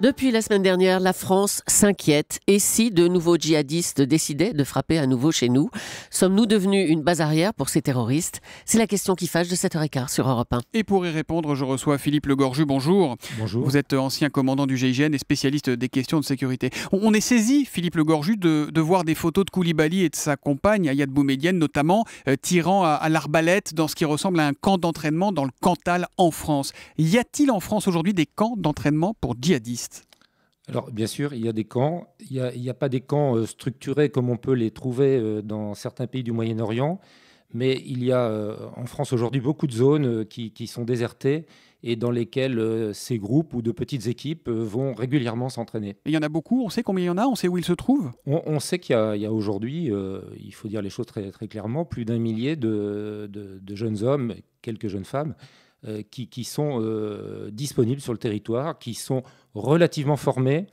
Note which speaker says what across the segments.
Speaker 1: Depuis la semaine dernière, la France s'inquiète. Et si de nouveaux djihadistes décidaient de frapper à nouveau chez nous? Sommes-nous devenus une base arrière pour ces terroristes? C'est la question qui fâche de 7h15 sur Europe 1.
Speaker 2: Et pour y répondre, je reçois Philippe Legorju. Bonjour.
Speaker 3: Bonjour.
Speaker 2: Vous êtes ancien commandant du GIGN et spécialiste des questions de sécurité. On est saisi, Philippe Legorju, de voir des photos de Koulibaly et de sa compagne, Ayad Boumedienne notamment, tirant à l'arbalète dans ce qui ressemble à un camp d'entraînement dans le Cantal en France. Y a-t-il en France aujourd'hui des camps d'entraînement pour djihadistes ?
Speaker 3: Alors, bien sûr, il y a des camps. Il n'y a pas des camps structurés comme on peut les trouver dans certains pays du Moyen-Orient. Mais il y a en France aujourd'hui beaucoup de zones qui sont désertées et dans lesquelles ces groupes ou de petites équipes vont régulièrement s'entraîner.
Speaker 2: Il y en a beaucoup, on sait combien il y en a, on sait où ils se trouvent ?
Speaker 3: On sait qu'il y a aujourd'hui, il faut dire les choses très, très clairement, plus d'1 millier de jeunes hommes, quelques jeunes femmes, qui sont disponibles sur le territoire, qui sont relativement formés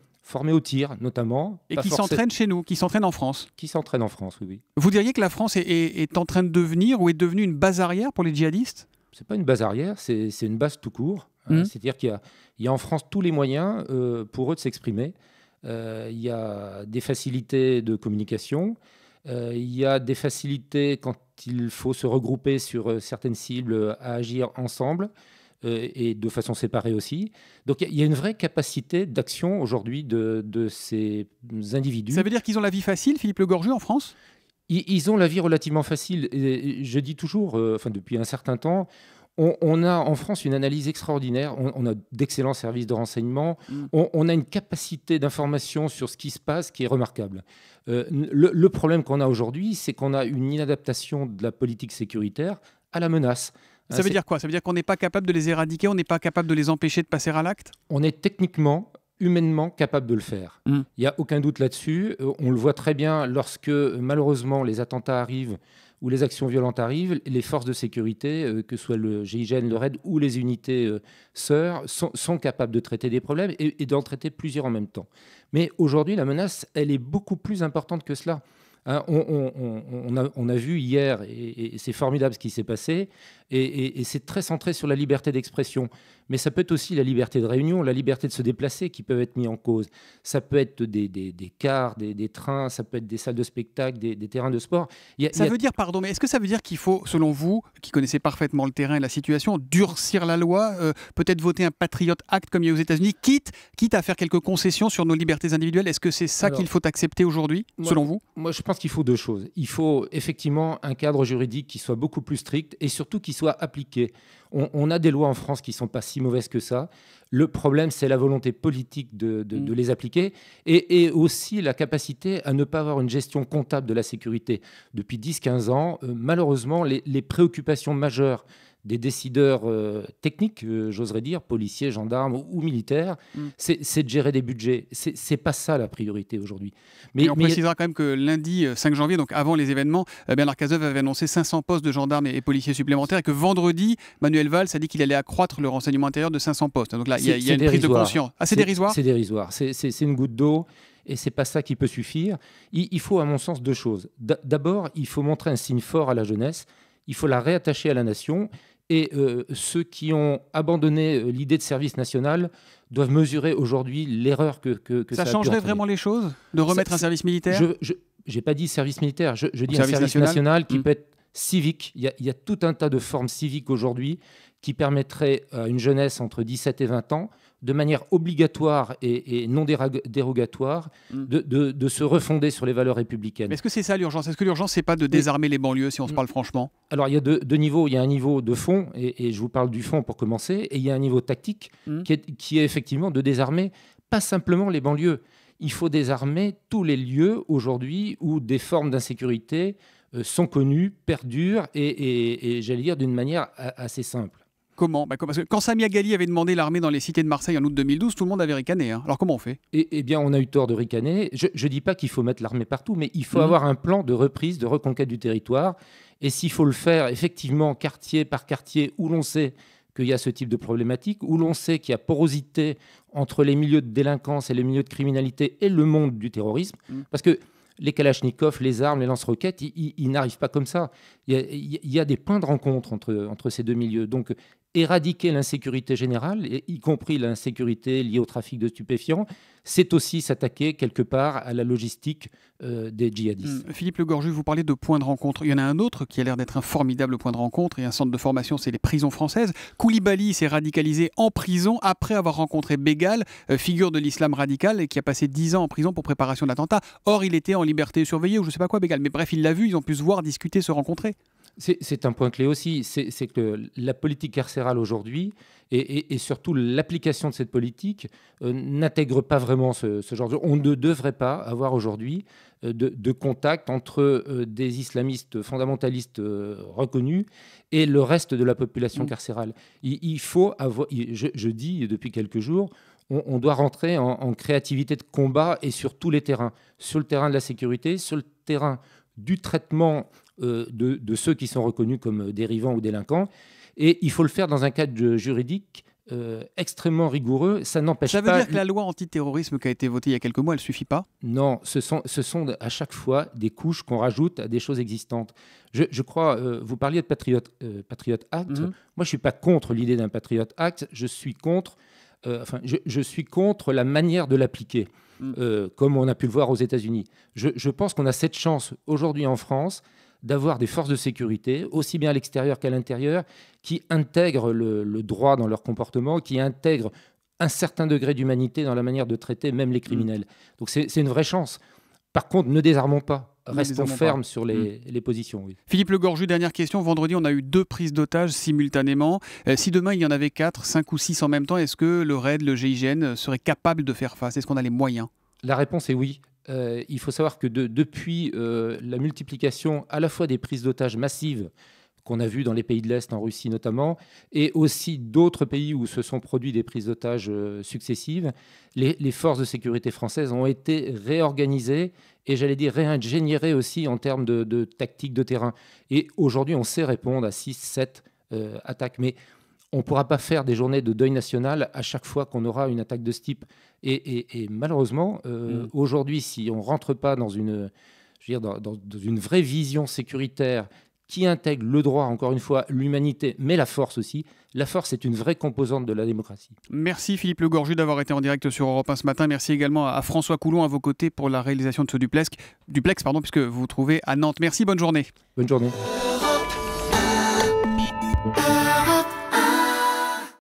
Speaker 3: au tir notamment.
Speaker 2: Et qui s'entraînent chez nous, qui s'entraînent en France.
Speaker 3: Qui s'entraînent en France, oui.
Speaker 2: Vous diriez que la France est en train de devenir ou est devenue une base arrière pour les djihadistes ?
Speaker 3: C'est pas une base arrière, c'est une base tout court. C'est-à-dire qu'il y a en France tous les moyens pour eux de s'exprimer. Il y a des facilités de communication. Il y a des facilités quand il faut se regrouper sur certaines cibles à agir ensemble et de façon séparée aussi. Donc il y a une vraie capacité d'action aujourd'hui de ces individus.
Speaker 2: Ça veut dire qu'ils ont la vie facile, Philippe Legorju, en France ?
Speaker 3: Ils ont la vie relativement facile. Et je dis toujours, depuis un certain temps, on a en France une analyse extraordinaire, on a d'excellents services de renseignement, on a une capacité d'information sur ce qui se passe qui est remarquable. Le problème qu'on a aujourd'hui, c'est qu'on a une inadaptation de la politique sécuritaire à la menace.
Speaker 2: Ça veut dire quoi ? Ça veut dire qu'on n'est pas capable de les éradiquer, on n'est pas capable de les empêcher de passer à l'acte ?
Speaker 3: On est techniquement, humainement capable de le faire. Il n'y a aucun doute là-dessus. On le voit très bien lorsque, malheureusement, les attentats arrivent ou les actions violentes arrivent, les forces de sécurité, que ce soit le GIGN, le RAID ou les unités sœurs, sont capables de traiter des problèmes et d'en traiter plusieurs en même temps. Mais aujourd'hui, la menace, elle est beaucoup plus importante que cela. On a vu hier, et c'est formidable ce qui s'est passé, et c'est très centré sur la liberté d'expression. Mais ça peut être aussi la liberté de réunion, la liberté de se déplacer qui peuvent être mis en cause. Ça peut être des cars, des trains, ça peut être des salles de spectacle, des terrains de sport.
Speaker 2: Veut dire, pardon, mais est-ce que ça veut dire qu'il faut, selon vous, qui connaissez parfaitement le terrain et la situation, durcir la loi, peut-être voter un Patriot Act comme il y a aux États-Unis, quitte à faire quelques concessions sur nos libertés individuelles? Est-ce que c'est ça qu'il faut accepter aujourd'hui, selon vous?
Speaker 3: Moi, je pense qu'il faut deux choses. Il faut effectivement un cadre juridique qui soit beaucoup plus strict et surtout qui soit appliqué. On a des lois en France qui ne sont pas si mauvaises que ça. Le problème, c'est la volonté politique de les appliquer et aussi la capacité à ne pas avoir une gestion comptable de la sécurité. Depuis 10-15 ans, malheureusement, les préoccupations majeures des décideurs techniques, j'oserais dire, policiers, gendarmes ou militaires, c'est de gérer des budgets. C'est pas ça la priorité aujourd'hui.
Speaker 2: Mais on précisera quand même que lundi 5 janvier, donc avant les événements, Bernard Cazeneuve avait annoncé 500 postes de gendarmes et policiers supplémentaires et que vendredi, Manuel Valls a dit qu'il allait accroître le renseignement intérieur de 500 postes. Donc là, il y a une prise de conscience. Ah, c'est dérisoire ?
Speaker 3: C'est dérisoire. C'est une goutte d'eau. Et ce n'est pas ça qui peut suffire. Il faut, à mon sens, deux choses. D'abord, il faut montrer un signe fort à la jeunesse. Il faut la réattacher à la nation. Et ceux qui ont abandonné l'idée de service national doivent mesurer aujourd'hui l'erreur que
Speaker 2: ça changerait vraiment les choses de remettre un service militaire?
Speaker 3: Je n'ai pas dit service militaire, je dis un service national qui peut être civique. Il y a tout un tas de formes civiques aujourd'hui qui permettraient à une jeunesse entre 17 et 20 ans, de manière obligatoire et non dérogatoire, de se refonder sur les valeurs républicaines.
Speaker 2: Mais est-ce que c'est ça l'urgence? Est-ce que l'urgence, c'est pas de désarmer les banlieues, si on se parle franchement?
Speaker 3: Alors, il y a deux niveaux. Il y a un niveau de fond, et je vous parle du fond pour commencer, et il y a un niveau tactique qui est effectivement de désarmer pas simplement les banlieues. Il faut désarmer tous les lieux aujourd'hui où des formes d'insécurité sont connues, perdurent, et j'allais dire d'une manière assez simple.
Speaker 2: Comment? Parce que quand Samia Ghali avait demandé l'armée dans les cités de Marseille en août 2012, tout le monde avait ricané. Alors comment on fait?
Speaker 3: Eh bien, on a eu tort de ricaner. Je ne dis pas qu'il faut mettre l'armée partout, mais il faut avoir un plan de reprise, de reconquête du territoire. Et s'il faut le faire, effectivement, quartier par quartier, où l'on sait qu'il y a ce type de problématique, où l'on sait qu'il y a porosité entre les milieux de délinquance et les milieux de criminalité et le monde du terrorisme. Parce que les kalachnikovs, les armes, les lance-roquettes, ils n'arrivent pas comme ça. Il y a des points de rencontre entre ces deux milieux. Donc, éradiquer l'insécurité générale, y compris l'insécurité liée au trafic de stupéfiants, c'est aussi s'attaquer quelque part à la logistique des djihadistes.
Speaker 2: Philippe Le Gorju, vous parlez de points de rencontre. Il y en a un autre qui a l'air d'être un formidable point de rencontre et un centre de formation, c'est les prisons françaises. Koulibaly s'est radicalisé en prison après avoir rencontré Bégal, figure de l'islam radical et qui a passé 10 ans en prison pour préparation d'attentat. Or, il était en liberté surveillée ou je ne sais pas quoi, Bégal. Mais bref, il l'a vu, ils ont pu se voir, discuter, se rencontrer.
Speaker 3: C'est un point clé aussi, c'est que la politique carcérale aujourd'hui et surtout l'application de cette politique n'intègre pas vraiment ce genre de... On ne devrait pas avoir aujourd'hui de contact entre des islamistes fondamentalistes reconnus et le reste de la population carcérale. Il faut avoir, je dis depuis quelques jours, on doit rentrer en créativité de combat et sur tous les terrains, sur le terrain de la sécurité, sur le terrain du traitement de ceux qui sont reconnus comme dérivants ou délinquants. Et il faut le faire dans un cadre juridique extrêmement rigoureux. Ça n'empêche pas...
Speaker 2: Ça veut dire que la loi antiterrorisme qui a été votée il y a quelques mois, elle ne suffit pas?
Speaker 3: Non, ce sont à chaque fois des couches qu'on rajoute à des choses existantes. Je crois, vous parliez de Patriot Act. Moi, je ne suis pas contre l'idée d'un Patriot Act. Je suis contre, je suis contre la manière de l'appliquer. Comme on a pu le voir aux États-Unis. Je pense qu'on a cette chance aujourd'hui en France d'avoir des forces de sécurité, aussi bien à l'extérieur qu'à l'intérieur, qui intègrent le droit dans leur comportement, qui intègrent un certain degré d'humanité dans la manière de traiter même les criminels. Donc c'est une vraie chance. Par contre, ne désarmons pas. Restons fermes sur les positions. Oui.
Speaker 2: Philippe Le Gorju, dernière question. Vendredi, on a eu 2 prises d'otages simultanément. Si demain, il y en avait 4, 5 ou 6 en même temps, est-ce que le RAID, le GIGN serait capable de faire face? Est-ce qu'on a les moyens?
Speaker 3: La réponse est oui. Il faut savoir que depuis la multiplication à la fois des prises d'otages massives qu'on a vues dans les pays de l'Est, en Russie notamment, et aussi d'autres pays où se sont produits des prises d'otages successives, les forces de sécurité françaises ont été réorganisées et, j'allais dire, réingénierées aussi en termes de tactique de terrain. Et aujourd'hui, on sait répondre à 6, 7 attaques. Mais on ne pourra pas faire des journées de deuil national à chaque fois qu'on aura une attaque de ce type. Et malheureusement, aujourd'hui, si on ne rentre pas dans une vraie vision sécuritaire qui intègre le droit, encore une fois, l'humanité, mais la force aussi. La force est une vraie composante de la démocratie.
Speaker 2: Merci Philippe Le Gorju d'avoir été en direct sur Europe 1 ce matin. Merci également à François Coulon à vos côtés pour la réalisation de ce duplex, puisque vous vous trouvez à Nantes. Merci, bonne journée.
Speaker 3: Bonne journée.